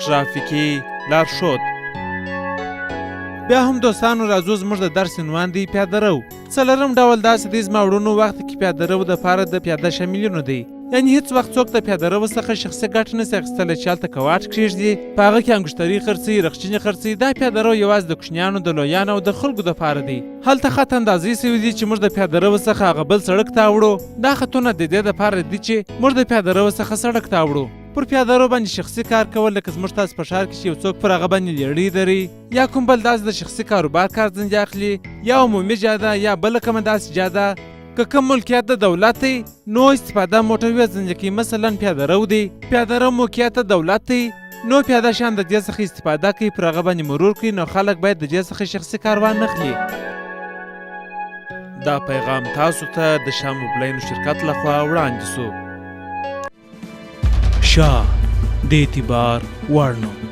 ترافیکي لارښود. بیا هم دوستانو راځو زموږ د درس عنوان دی پیاده رو. څلورم ډول داسې دی زما وروڼو وخت کې پیاده رو دپاره د پیاده شاملینو دی. یعنې هیڅ وخت څوک د پیاده رو څخه شخصي ګټه نشي اخیستلی چې هلته کواټ کښېږدي، په هغه کې انګشتري خرڅوي، رخچینې خرڅوي. دا پیاده رو یوازې د کوچنیانو، د لویانو او د خلکو دپاره دی. هلته خط اندازې سوي دي چې موږ د پیاده رو څخه هغه بل سړک ته وړو. دا خطونه د دې دپاره دي چې موږ د پیاده رو څخه سړک ته وړو. پر پیاده رو باندې شخصي کار کول، لکه زموږ تاسو په ښار کې چې یو څوک پر هغه باندې لیړۍ دري، یا کوم بل داسې د شخصي کاروبار کارځنې اخلي، یا عمومي جاده یا بله کومه داسې جاده. که کوم ملکیت د دولت دی نو استفاده موټروي ځنې کوي. مثلا پیاده رو دی، پیاده رو موقعیت د دولت دی، نو پیاده شیان د دې څخه استفاده کوي، پر هغه باندې مرور کوي. نو خلک باید د دې څخه شخصي کاروان نخلي. دا پیغام تاسو ته د شاه موبلاینو شرکت لخوا وړاندې سو. شاه د اعتبار وړ نوم.